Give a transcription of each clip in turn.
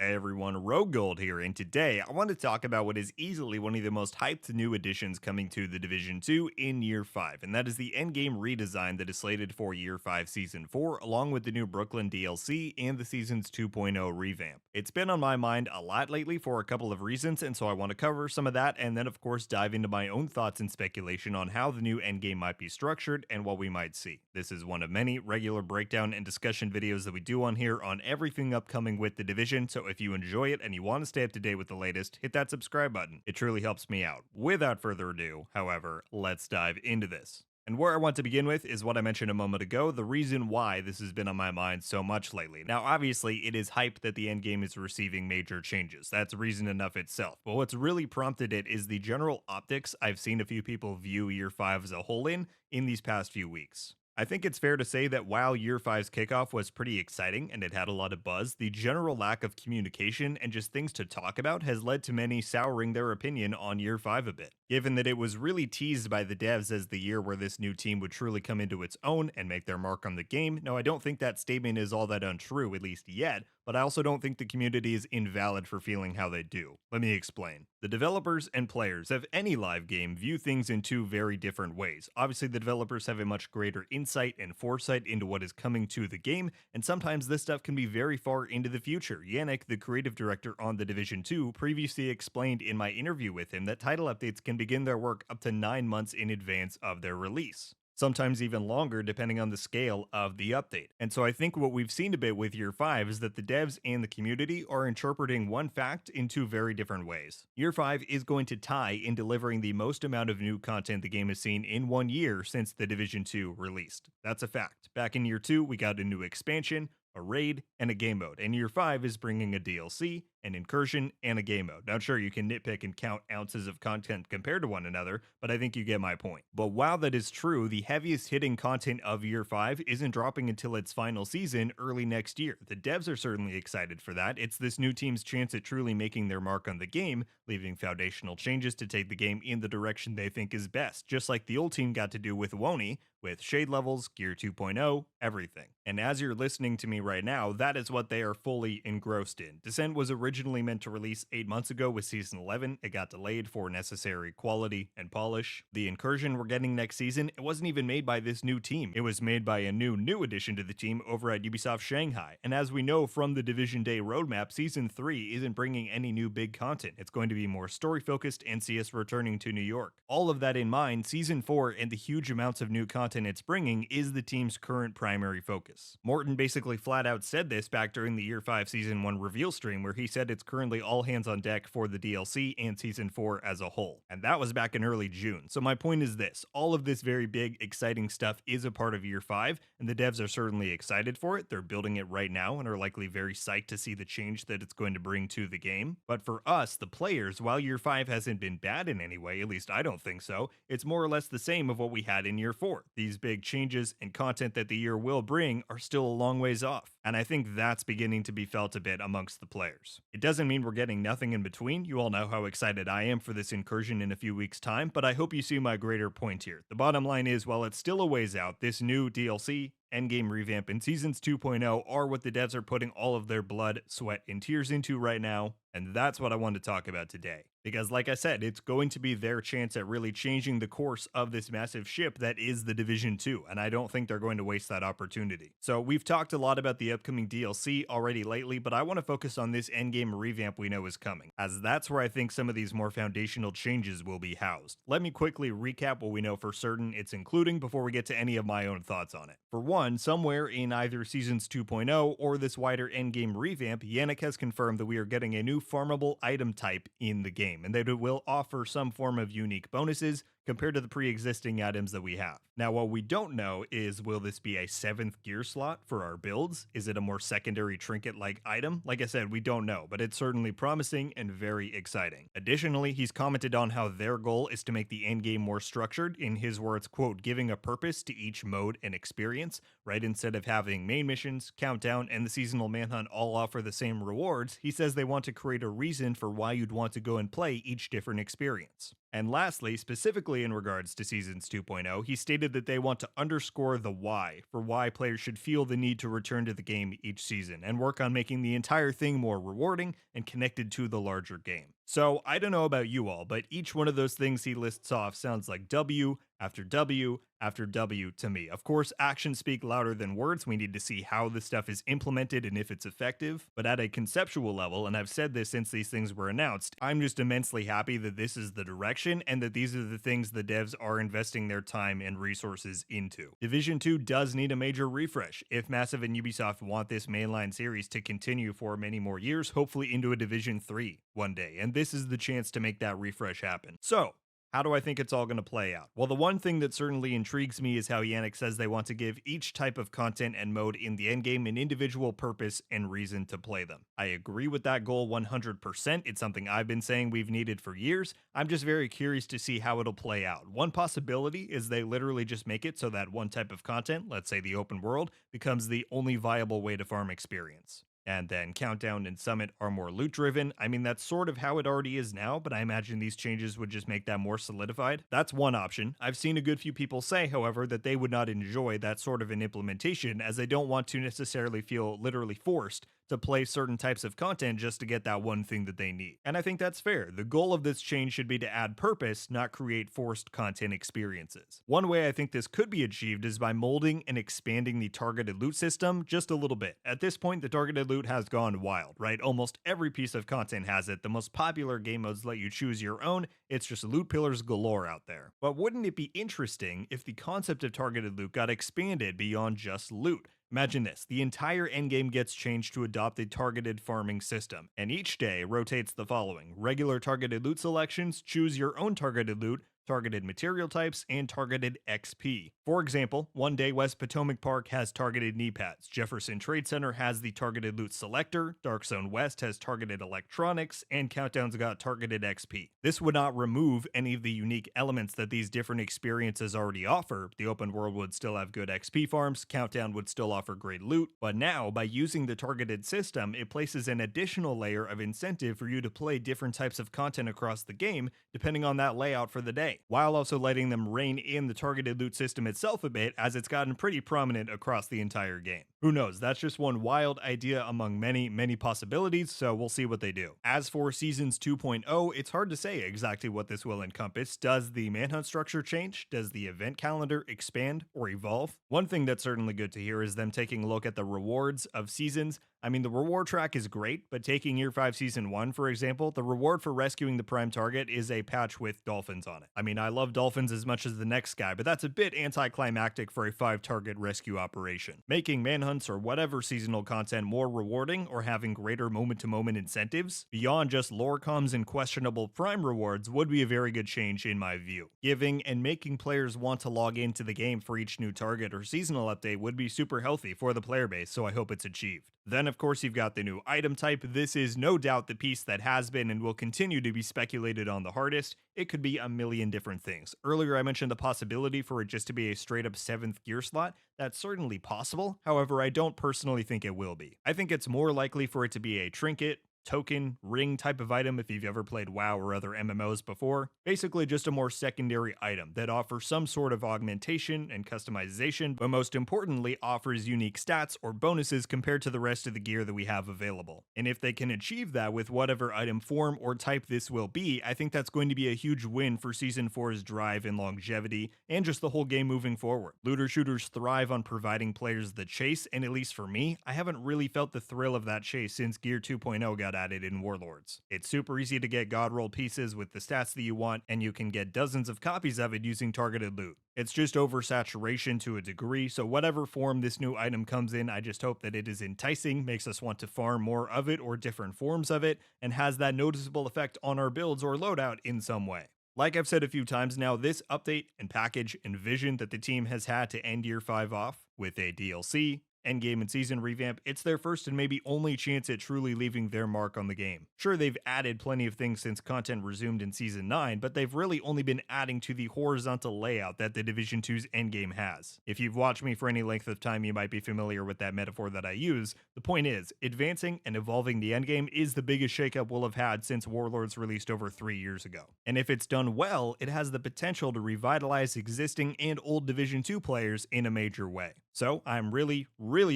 Hey everyone, RogueGold here, and today I want to talk about what is easily one of the most hyped new additions coming to the Division 2 in Year 5, and that is the Endgame redesign that is slated for Year 5 Season 4, along with the new Brooklyn DLC and the Season's 2.0 revamp. It's been on my mind a lot lately for a couple of reasons, and so I want to cover some of that, and then of course dive into my own thoughts and speculation on how the new Endgame might be structured and what we might see. This is one of many regular breakdown and discussion videos that we do on here on everything upcoming with the Division, so if you enjoy it and you want to stay up to date with the latest, hit that subscribe button. It truly helps me out. Without further ado, however, let's dive into this. And where I want to begin with is what I mentioned a moment ago, the reason why this has been on my mind so much lately. Now, obviously, it is hype that the endgame is receiving major changes. That's reason enough itself. But what's really prompted it is the general optics I've seen a few people view Year 5 as a whole in these past few weeks. I think it's fair to say that while Year 5's kickoff was pretty exciting and it had a lot of buzz, the general lack of communication and just things to talk about has led to many souring their opinion on Year 5 a bit. Given that it was really teased by the devs as the year where this new team would truly come into its own and make their mark on the game, now I don't think that statement is all that untrue, at least yet, but I also don't think the community is invalid for feeling how they do. Let me explain. The developers and players of any live game view things in two very different ways. Obviously, the developers have a much greater insight and foresight into what is coming to the game, and sometimes this stuff can be very far into the future. Yannick, the creative director on The Division 2, previously explained in my interview with him that title updates can begin their work up to 9 months in advance of their release, sometimes even longer depending on the scale of the update. And so I think what we've seen a bit with Year 5 is that the devs and the community are interpreting one fact in two very different ways. Year 5 is going to tie in delivering the most amount of new content the game has seen in 1 year since the Division 2 released. That's a fact. Back in Year 2, we got a new expansion, a raid, and a game mode, and Year 5 is bringing a DLC, an incursion, and a game mode. Now sure, you can nitpick and count ounces of content compared to one another, but I think you get my point. But while that is true, the heaviest hitting content of Year 5 isn't dropping until its final season early next year. The devs are certainly excited for that. It's this new team's chance at truly making their mark on the game, leaving foundational changes to take the game in the direction they think is best, just like the old team got to do with Wony, with shade levels, gear 2.0, everything. And as you're listening to me right now, that is what they are fully engrossed in. Descent was originally meant to release 8 months ago with Season 11. It got delayed for necessary quality and polish. The Incursion we're getting next season, it wasn't even made by this new team. It was made by a new addition to the team over at Ubisoft Shanghai. And as we know from the Division Day roadmap, Season 3 isn't bringing any new big content. It's going to be more story focused and see us returning to New York. All of that in mind, Season 4 and the huge amounts of new content it's bringing is the team's current primary focus. Morton basically flat out said this back during the Year 5 Season 1 reveal stream, where he said it's currently all hands on deck for the DLC and Season 4 as a whole. And that was back in early June. So my point is this, all of this very big, exciting stuff is a part of Year 5, and the devs are certainly excited for it. They're building it right now and are likely very psyched to see the change that it's going to bring to the game. But for us, the players, while Year 5 hasn't been bad in any way, at least I don't think so, it's more or less the same of what we had in Year 4. These big changes and content that the year will bring are still a long ways off, and I think that's beginning to be felt a bit amongst the players. It doesn't mean we're getting nothing in between. You all know how excited I am for this incursion in a few weeks' time, but I hope you see my greater point here. The bottom line is, while it's still a ways out, this new DLC, Endgame revamp, and Seasons 2.0 are what the devs are putting all of their blood, sweat, and tears into right now, and that's what I want to talk about today. Because like I said, it's going to be their chance at really changing the course of this massive ship that is the Division 2, and I don't think they're going to waste that opportunity. So we've talked a lot about the upcoming DLC already lately, but I want to focus on this endgame revamp we know is coming, as that's where I think some of these more foundational changes will be housed. Let me quickly recap what we know for certain it's including before we get to any of my own thoughts on it. For one, somewhere in either Seasons 2.0 or this wider endgame revamp, Yannick has confirmed that we are getting a new farmable item type in the game, and that it will offer some form of unique bonuses compared to the pre-existing items that we have. Now, what we don't know is, will this be a 7th gear slot for our builds? Is it a more secondary trinket-like item? Like I said, we don't know, but it's certainly promising and very exciting. Additionally, he's commented on how their goal is to make the endgame more structured, in his words, quote, giving a purpose to each mode and experience, right? Instead of having main missions, countdown, and the seasonal manhunt all offer the same rewards, he says they want to create a reason for why you'd want to go and play each different experience. And lastly, specifically in regards to Seasons 2.0, he stated that they want to underscore the why, for why players should feel the need to return to the game each season, and work on making the entire thing more rewarding and connected to the larger game. So I don't know about you all, but each one of those things he lists off sounds like W after W after W to me. Of course, actions speak louder than words. We need to see how this stuff is implemented and if it's effective. But at a conceptual level, and I've said this since these things were announced, I'm just immensely happy that this is the direction and that these are the things the devs are investing their time and resources into. Division 2 does need a major refresh. If Massive and Ubisoft want this mainline series to continue for many more years, hopefully into a Division 3 one day, and this is the chance to make that refresh happen. So, how do I think it's all going to play out? Well, the one thing that certainly intrigues me is how Yannick says they want to give each type of content and mode in the endgame an individual purpose and reason to play them. I agree with that goal 100%. It's something I've been saying we've needed for years. I'm just very curious to see how it'll play out. One possibility is they literally just make it so that one type of content, let's say the open world, becomes the only viable way to farm experience. And then Countdown and Summit are more loot driven. I mean, that's sort of how it already is now, but I imagine these changes would just make that more solidified. That's one option. I've seen a good few people say, however, that they would not enjoy that sort of an implementation, as they don't want to necessarily feel literally forced to play certain types of content just to get that one thing that they need. And I think that's fair. The goal of this change should be to add purpose, not create forced content experiences. One way I think this could be achieved is by molding and expanding the targeted loot system just a little bit. At this point, the targeted loot has gone wild, right? Almost every piece of content has it. The most popular game modes let you choose your own. It's just loot pillars galore out there. But wouldn't it be interesting if the concept of targeted loot got expanded beyond just loot? Imagine this, the entire endgame gets changed to adopt a targeted farming system, and each day rotates the following: regular targeted loot selections, choose your own targeted loot, targeted material types, and targeted XP. For example, one day West Potomac Park has targeted knee pads, Jefferson Trade Center has the targeted loot selector, Dark Zone West has targeted electronics, and Countdown's got targeted XP. This would not remove any of the unique elements that these different experiences already offer. The open world would still have good XP farms, Countdown would still offer great loot, but now, by using the targeted system, it places an additional layer of incentive for you to play different types of content across the game, depending on that layout for the day, while also letting them rein in the targeted loot system itself a bit, as it's gotten pretty prominent across the entire game. Who knows, that's just one wild idea among many possibilities, so we'll see what they do. As for Seasons 2.0, it's hard to say exactly what this will encompass. Does the manhunt structure change? Does the event calendar expand or evolve? One thing that's certainly good to hear is them taking a look at the rewards of Seasons. I mean, the reward track is great, but taking Year 5 Season 1, for example, the reward for rescuing the prime target is a patch with dolphins on it. I mean, I love dolphins as much as the next guy, but that's a bit anticlimactic for a 5-target rescue operation. Making manhunts or whatever seasonal content more rewarding, or having greater moment-to-moment incentives, beyond just lore comms and questionable prime rewards, would be a very good change in my view. Giving and making players want to log into the game for each new target or seasonal update would be super healthy for the player base, so I hope it's achieved. Then, of course, you've got the new item type. This is no doubt the piece that has been and will continue to be speculated on the hardest. It could be a million different things. Earlier, I mentioned the possibility for it just to be a straight up 7th gear slot. That's certainly possible. However, I don't personally think it will be. I think it's more likely for it to be a trinket, token, ring type of item if you've ever played WoW or other MMOs before. Basically just a more secondary item that offers some sort of augmentation and customization, but most importantly offers unique stats or bonuses compared to the rest of the gear that we have available. And if they can achieve that with whatever item form or type this will be, I think that's going to be a huge win for Season 4's drive and longevity, and just the whole game moving forward. Looter shooters thrive on providing players the chase, and at least for me, I haven't really felt the thrill of that chase since Gear 2.0 got added in Warlords. It's super easy to get god roll pieces with the stats that you want, and you can get dozens of copies of it using targeted loot. It's just oversaturation to a degree, so whatever form this new item comes in, I just hope that it is enticing, makes us want to farm more of it or different forms of it, and has that noticeable effect on our builds or loadout in some way. Like I've said a few times now, this update and package and vision that the team has had to end Year 5 off with a DLC, Endgame and Season revamp, it's their first and maybe only chance at truly leaving their mark on the game. Sure, they've added plenty of things since content resumed in Season 9, but they've really only been adding to the horizontal layout that the Division 2's Endgame has. If you've watched me for any length of time, you might be familiar with that metaphor that I use. The point is, advancing and evolving the Endgame is the biggest shakeup we'll have had since Warlords released over 3 years ago. And if it's done well, it has the potential to revitalize existing and old Division 2 players in a major way. So I'm really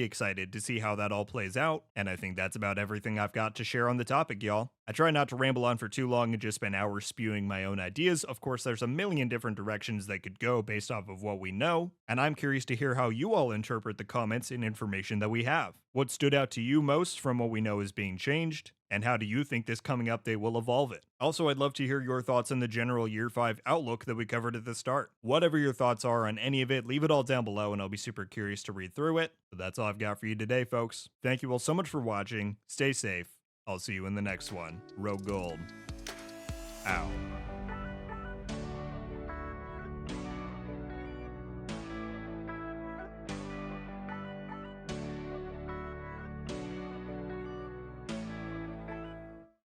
excited to see how that all plays out, and I think that's about everything I've got to share on the topic, y'all. I try not to ramble on for too long and just spend hours spewing my own ideas. Of course, there's a million different directions they could go based off of what we know, and I'm curious to hear how you all interpret the comments and information that we have. What stood out to you most from what we know is being changed? And how do you think this coming update will evolve it? Also, I'd love to hear your thoughts on the general Year 5 outlook that we covered at the start. Whatever your thoughts are on any of it, leave it all down below and I'll be super curious to read through it. But that's all I've got for you today, folks. Thank you all so much for watching. Stay safe. I'll see you in the next one. RogueGold. Out.